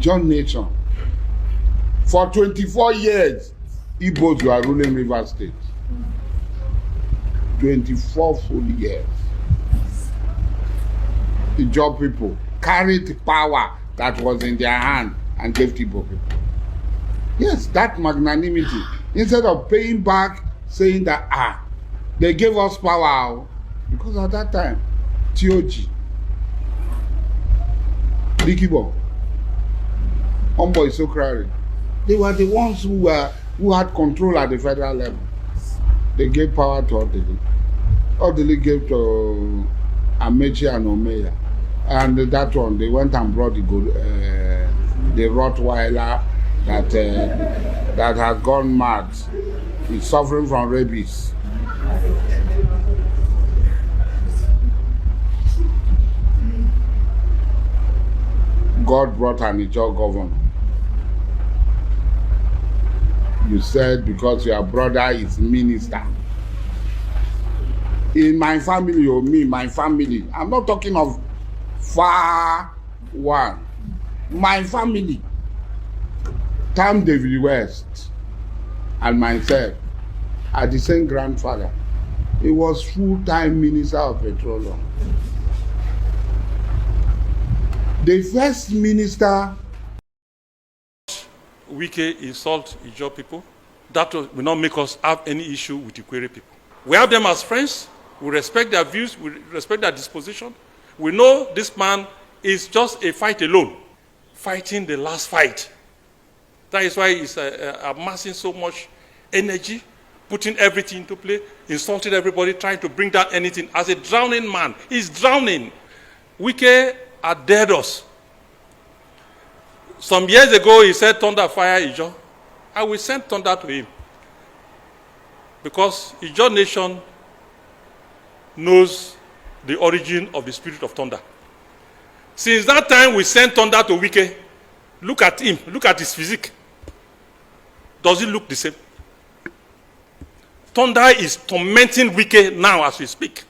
Ijaw Nation. For 24 years, Igbos were ruling Rivera State. 24 full years. Ijaw people carried the power that was in their hand and gave to Igbo people. Yes, that magnanimity. Instead of paying back, saying that, they gave us power. Because at that time, TOG, Dokubo, Ombo Isokrari, they were the ones who had control at the federal level. They gave power to Odili. Odili gave to Amechi and Omeya. And that one, they went and brought the Rottweiler that has gone mad. He's suffering from rabies. God brought an Ijaw governor. You said because your brother is minister. In my family, or me, my family, I'm not talking of far one. My family, Tam David West and myself are the same grandfather. He was full-time minister of petroleum. The first minister. Wike insult Ijaw people. That will not make us have any issue with Ikwere people. We have them as friends. We respect their views. We respect their disposition. We know this man is just a fight alone, fighting the last fight. That is why he's amassing so much energy, putting everything into play, insulting everybody, trying to bring down anything. As a drowning man, he's drowning. Wike had dared us. Some years ago, he said, thunder, fire, Ijaw. I will send thunder to him. Because Ijaw Nation knows the origin of the spirit of thunder. Since that time, we sent thunder to Wike. Look at him. Look at his physique. Does it look the same? Thunder is tormenting Wike now as we speak.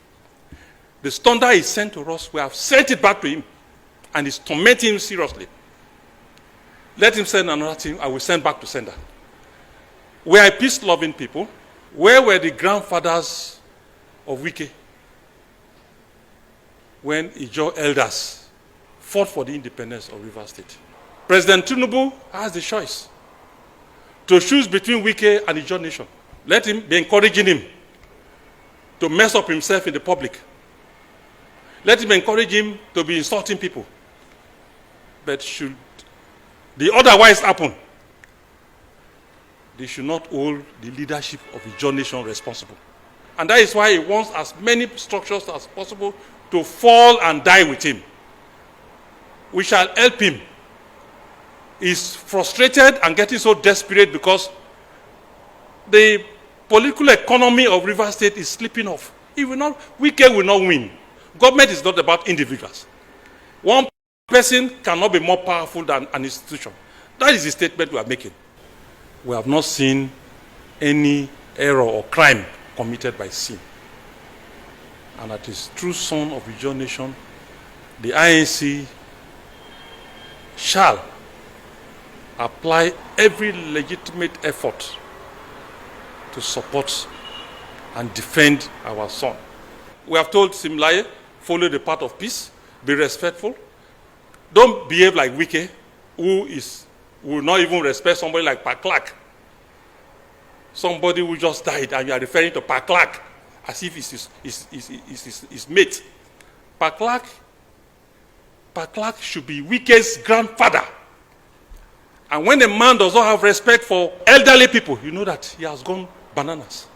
The thunder is sent to us. We have sent it back to him. And it's tormenting him seriously. Let him send another team. I will send back to sender. We are peace-loving people. Where were the grandfathers of Wike when Ijaw elders fought for the independence of Rivera State? President Tinubu has the choice to choose between Wike and Ijaw Nation. Let him be encouraging him to mess up himself in the public. Let him encourage him to be insulting people. But should the otherwise happen, they should not hold the leadership of Ijaw Nation responsible. And that is why he wants as many structures as possible to fall and die with him. We shall help him. He's frustrated and getting so desperate because the political economy of Rivera State is slipping off. Wike will not win. Government is not about individuals. One person cannot be more powerful than an institution. That is the statement we are making. We have not seen any error or crime committed by sin. And that is true son of Ijaw Nation, the INC shall apply every legitimate effort to support and defend our son. We have told Simlaye, follow the path of peace, be respectful. Don't behave like Wike, who will not even respect somebody like Paklak. Somebody who just died, and you are referring to Paklak as if it's his mate. Paklak should be Wike's grandfather. And when a man does not have respect for elderly people, you know that he has gone bananas.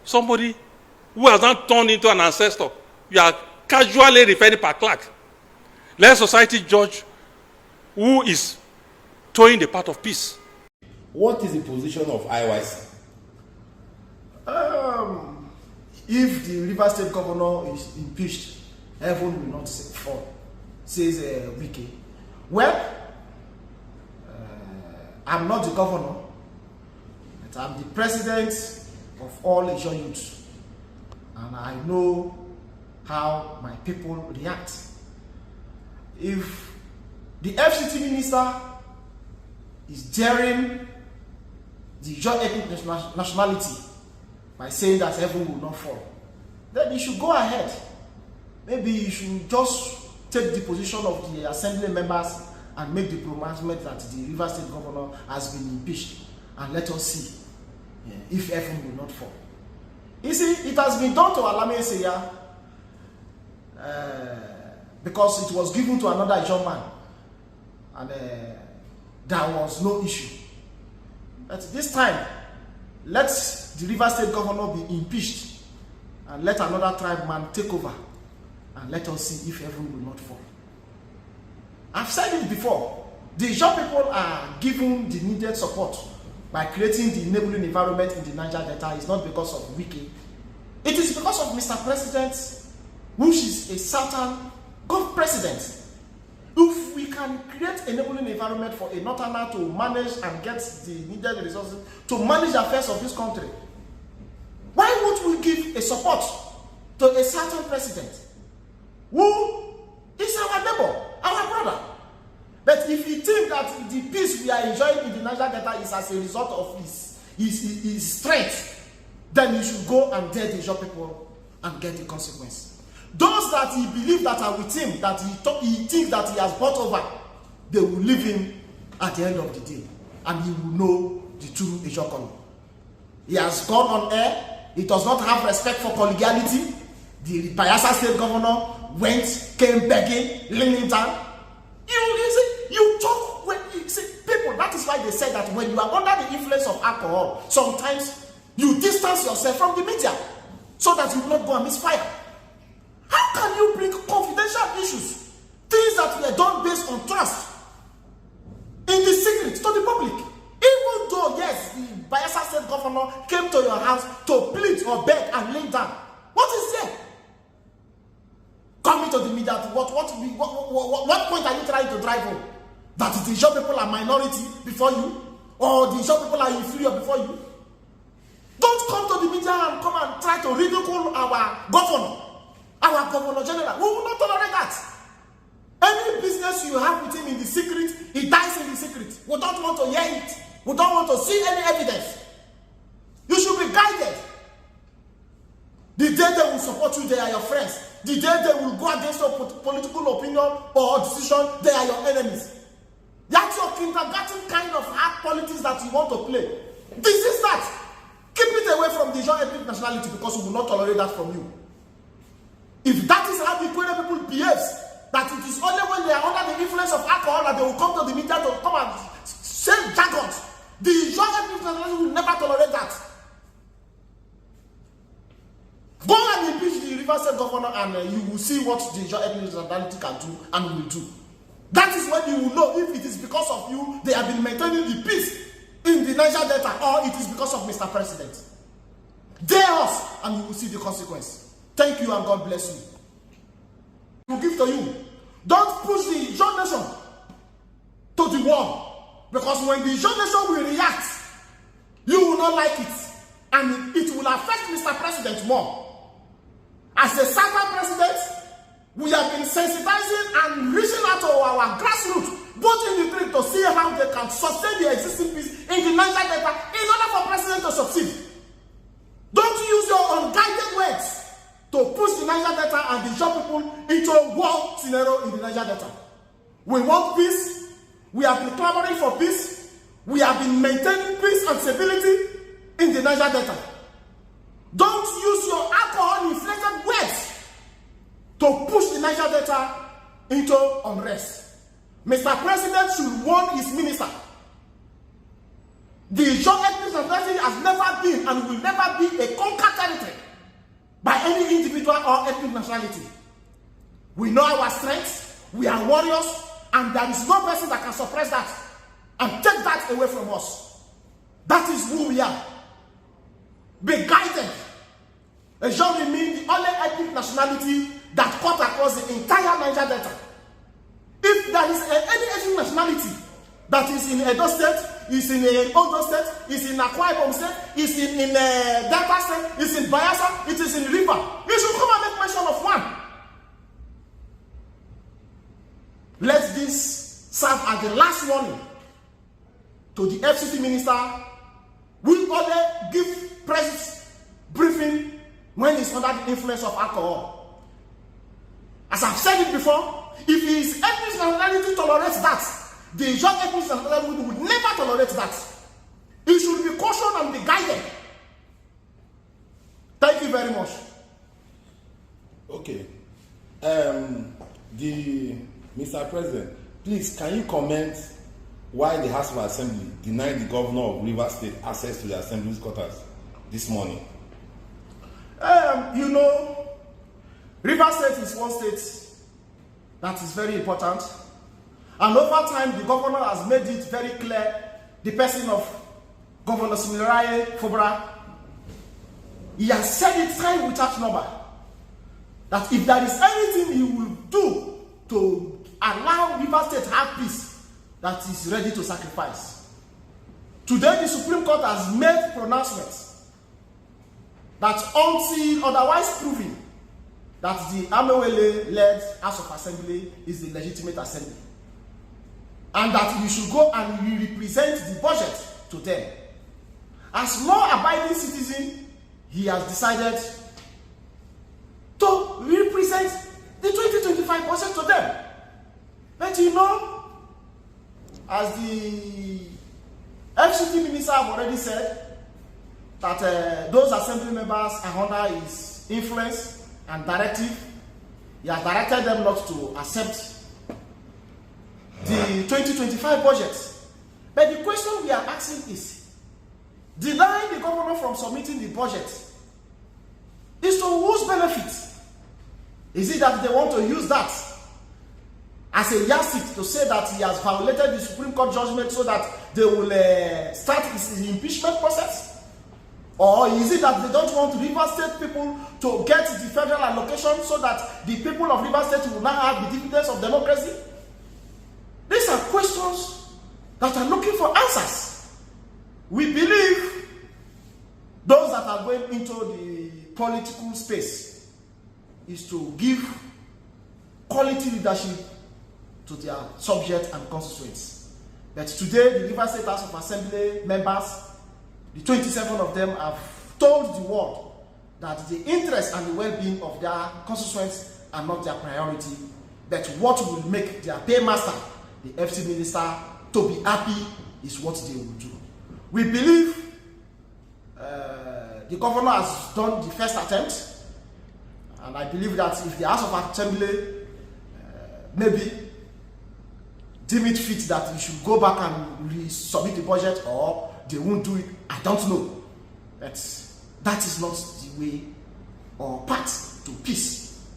Somebody who has not turned into an ancestor, you are casually referring to Paklak. Let society judge who is towing the path of peace. What is the position of IYC? If the Rivera State governor is impeached, heaven will not fall, says Wike. Well, I'm not the governor, but I'm the president of all Ijaw youths, and I know how my people react. If the FCT minister is daring the Ijaw ethnic nationality by saying that heaven will not fall, then he should go ahead. Maybe he should just take the position of the assembly members and make the pronouncement that the Rivers State governor has been impeached, and let us see if heaven will not fall. You see, it has been done to Alame Seya because it was given to another Ijaw man, and there was no issue. But this time, let the Rivers State governor be impeached and let another tribe man take over, and let us see if heaven will not fall. I've said it before, the Ijaw people are given the needed support by creating the enabling environment in the Niger Delta. Is not because of Wike. It is because of Mr. President, which is a certain good president. If we can create enabling environment for a northerner to manage and get the needed resources to manage the affairs of this country, why won't we give a support to a certain president who is our neighbor, our brother? But if you think that the peace we are enjoying in the Niger Delta is as a result of his strength, then you should go and tell the Ijaw people and get the consequence. Those that he believes that are with him, that he thinks that he has bought over, they will leave him at the end of the day, and he will know the true Ijaw color. He has gone on air. He does not have respect for collegiality. The Bayelsa State governor came begging, leaning down. You talk when you see people. That is why they say that when you are under the influence of alcohol, sometimes you distance yourself from the media so that you will not go and misfire. How can you bring confidential issues, things that were done based on trust, in the secret to the public? Even though, yes, the Bayelsa State governor came to your house to plead or beg and lay down, what is there? Coming to the media, what point are you trying to drive home? That the Ijaw people are minority before you, or the Ijaw people are inferior before you? Don't come to the media and come and try to ridicule our governor general. We will not tolerate that. Any business you have with him in the secret, he dies in the secret. We don't want to hear it. We don't want to see any evidence. You should be guided. The day they will support you, they are your friends. The day they will go against your political opinion or decision, they are your enemies. That's your kindergarten kind of hard politics that you want to play. This is that. Keep it away from the Ijaw ethnic nationality, because we will not tolerate that from you. If that is how the Kwere people behaves, that it is only when they are under the influence of alcohol that they will come to the media to come and say jargons, the Ijaw ethnic nationality will never tolerate that. Go and impeach the Rivers State governor, and you will see what the Ijaw ethnic nationality can do and will do. That is when you will know if it is because of you they have been maintaining the peace in the Niger Delta, or it is because of Mr. President. Dare us, and you will see the consequence. Thank you, and God bless you. We will give to you. Don't push the Ijaw Nation to the wall, because when the Ijaw Nation will react, you will not like it, and it will affect Mr. President more. As a Southern president, we have been sensitizing and reaching out to our grassroots, both in the field, to see how they can sustain the existing peace in the Niger Delta in order for president to succeed. Don't use your unguided words to push the Niger Delta and the Ijaw people into a war scenario in the Niger Delta. We want peace. We have been clamoring for peace. We have been maintaining peace and stability in the Niger Delta. Don't use your alcohol-inflated words to push the Niger Delta into unrest. Mr. President should warn his minister. The Ijaw ethnic nationality has never been and will never be a conquered territory by any individual or ethnic nationality. We know our strengths, we are warriors, and there is no person that can suppress that and take that away from us. That is who we are. Be guided. Ijaw remain the only ethnic nationality that cut across the entire Niger Delta. If there is any ethnic nationality that is in Edo State, is in Ondo State, is in Akwa Ibom State, is in Delta State, is in Bayelsa, it is in Rivera, you should come and make mention of one. Let this serve as the last warning to the FCT minister. We only give press briefing when he's under the influence of alcohol. As I've said it before, if his ethnic nationality tolerates that, the young ethnic nationality would never tolerate that. He should be cautioned and be guided. Thank you very much. Okay. Mr. President, please, can you comment why the House of Assembly denied the governor of Rivera State access to the Assembly's quarters this morning? You know, Rivera State is one state that is very important. And over time, the governor has made it very clear, the person of Governor Fubara, he has said it time without number, that if there is anything he will do to allow Rivera State to have peace, that he is ready to sacrifice. Today, the Supreme Court has made pronouncements that until otherwise proven, that the Amewele-led House of Assembly is the legitimate assembly, and that you should go and represent the budget to them. As law-abiding citizen, he has decided to represent the 2025 budget to them. But you know, as the FCT minister have already said, that those assembly members are under his influence and directive. He has directed them not to accept the 2025 budget. But the question we are asking is, denying the governor from submitting the budget is to whose benefit? Is it that they want to use that as a yardstick to say that he has violated the Supreme Court judgment so that they will start his impeachment process? Or is it that they don't want Rivera State people to get the federal allocation so that the people of Rivera State will now have the dividends of democracy? These are questions that are looking for answers. We believe those that are going into the political space is to give quality leadership to their subject and constituents. But today, the Rivera State House of Assembly members, the 27 of them, have told the world that the interest and the well-being of their constituents are not their priority, but what will make their paymaster, the FC minister, to be happy is what they will do. We believe the governor has done the first attempt, and I believe that if the House of Assembly maybe deem it fit that we should go back and resubmit the budget, or they won't do it, I don't know. But that is not the way or path to peace.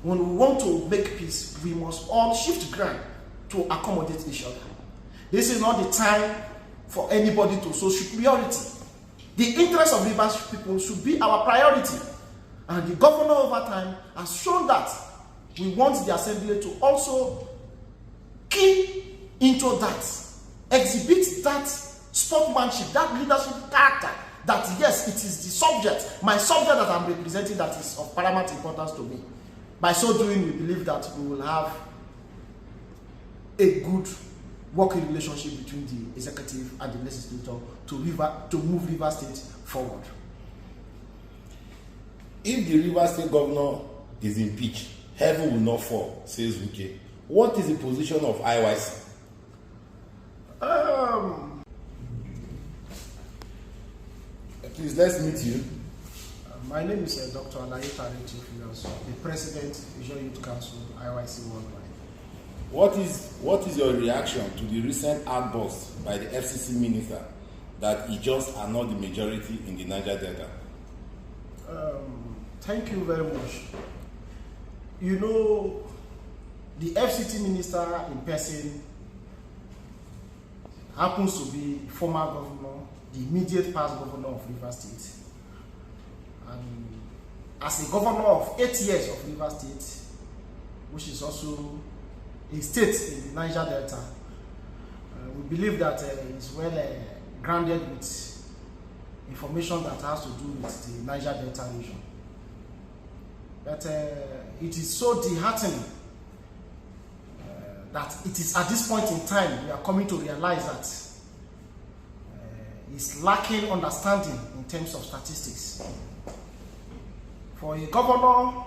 When we want to make peace, we must all shift ground to accommodate each other. This is not the time for anybody to show superiority. The interest of Rivera people should be our priority. And the governor over time has shown that we want the assembly to also key into that, exhibit that sportsmanship, that leadership character, that yes, it is the subject, my subject that I'm representing, that is of paramount importance to me. By so doing, we believe that we will have a good working relationship between the executive and the legislature to move Rivera State forward. If the Rivera State governor is impeached, heaven will not fall, says Wike. What is the position of IYC? Please, let's meet you. My name is Dr. Alaita Retifios, the President, Ijaw Youth Council, IYC Worldwide. What is your reaction to the recent outburst by the FCC minister that Ijaws are not the majority in the Niger Delta? Thank you very much. You know, the FCT minister in person happens to be former governor, the immediate past governor of Rivera State. And as a governor of 8 years of Rivera State, which is also a state in the Niger Delta, we believe that it's well grounded with information that has to do with the Niger Delta region. But it is so disheartening that it is at this point in time we are coming to realize that is lacking understanding in terms of statistics. For a governor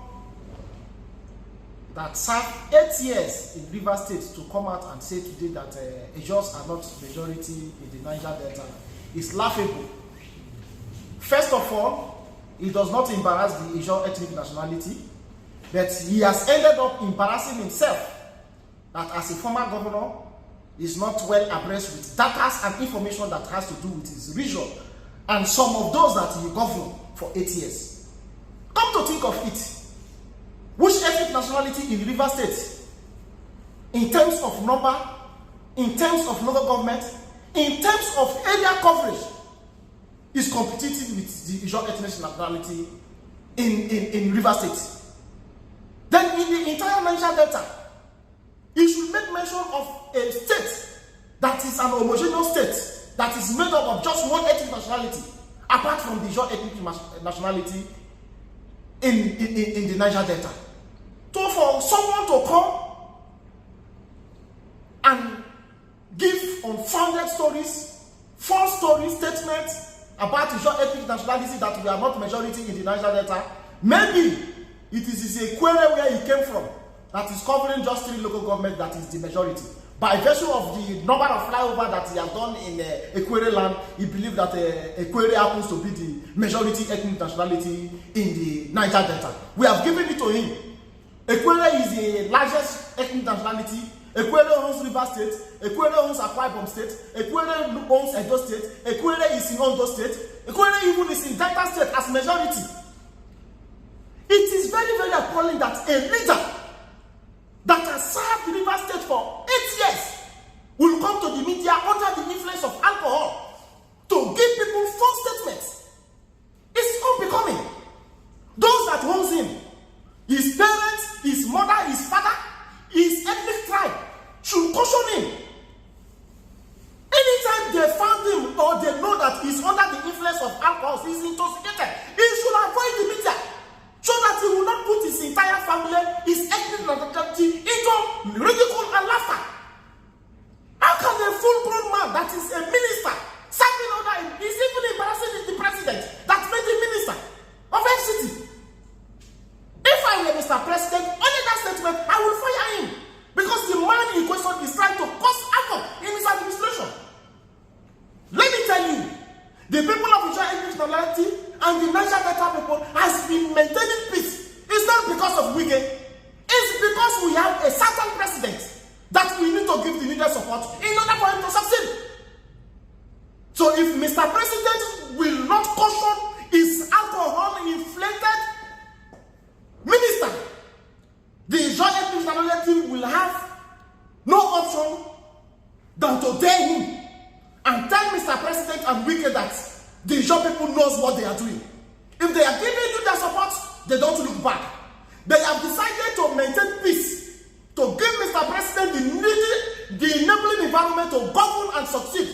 that served 8 years in Rivera State to come out and say today that Ijaws are not majority in the Niger Delta is laughable. First of all, it does not embarrass the Ijaw ethnic nationality, but he has ended up embarrassing himself that as a former governor is not well abreast with data and information that has to do with his region and some of those that he governed for 8 years. Come to think of it, which ethnic nationality in Rivera State, in terms of number, in terms of local government, in terms of area coverage, is competing with the Ijaw ethnic nationality in Rivera State? Then in the entire Niger Delta, you should make mention of a state that is an homogeneous state that is made up of just one ethnic nationality, apart from the Ijaw ethnic nationality in the Niger Delta. So for someone to come and give unfounded stories, false stories, statements about Ijaw ethnic nationality that we are not majority in the Niger Delta, maybe it is a query where he came from that is covering just 3 local governments that is the majority. By virtue of the number of flyover that he has done in Equere land, he believes that Equere happens to be the majority ethnic nationality in the Niger Delta. We have given it to him. Equere is the largest ethnic nationality. Equere owns Rivera State. Equere owns Akwa Ibom State. Equere owns Edo State. Equere is in Ondo State. Equere even is in Delta State as majority. It is very, very appalling that a leader that has served Rivera State for 8 years will come to the media under the influence of alcohol to give people false statements. It's unbecoming. Those that owns him, his parents, his mother, his father, his ethnic tribe, should caution him. Anytime they found him or they know that he's under the influence of alcohol, he's intoxicated, he should avoid the media, so that he will not put his entire family, his ethnic nationality, into ridicule and laughter. How can a full-grown man that is a minister serving under him, is even embarrassing the president that made him minister of FCT? If I were Mr. President, only that statement, I will fire him, because the man in question is trying to cause havoc in his administration. Let me tell you, the people of Ijaw ethnic nationality and the Niger Delta people has been maintaining peace. It's not because of Wike. It's because we have a certain president that we need to give the needed support in order for him to succeed. So if Mr. President will not caution his alcohol-inflated minister, the Ijaw ethnic nationality will have no option than to dare him and tell Mr. President and Wike that the Ijaw people knows what they are doing. If they are giving you their support, they don't look back. They have decided to maintain peace, to give Mr. President the enabling environment to govern and succeed.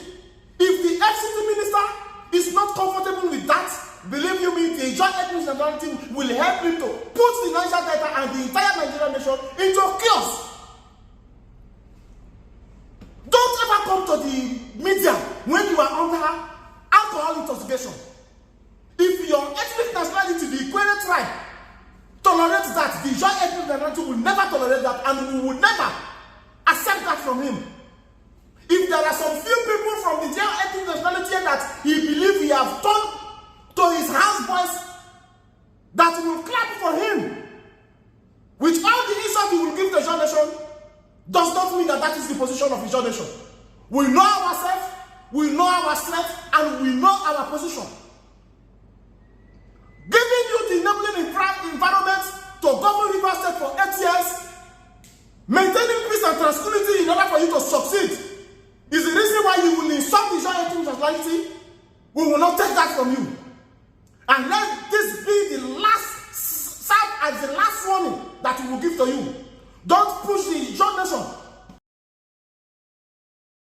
If the FCT minister is not comfortable with that, believe you me, the Ijaw ethnic nationality will help him to put the Niger Delta and the entire Nigerian nation into chaos. Don't ever come to the media when you are under alcohol intoxication. If your ethnic nationality, the Equatorial tribe, tolerates that, the Ijaw ethnic nationality will never tolerate that, and we will never accept that from him. If there are some few people from the Ijaw ethnic nationality that he believes he has turned to his houseboys that will clap for him, with all the insult he will give the Ijaw nation, does not mean that that is the position of Ijaw nation. We know ourselves, we know our strength, and we know our position. Giving you the enabling environment to govern Rivera State for 8 years, maintaining peace and tranquility in order for you to succeed, is the reason why you will insult the Ijaw ethnic nationality. We will not take that from you. And let this be the last, serve as the last warning that we will give to you. Don't push the Ijaw nation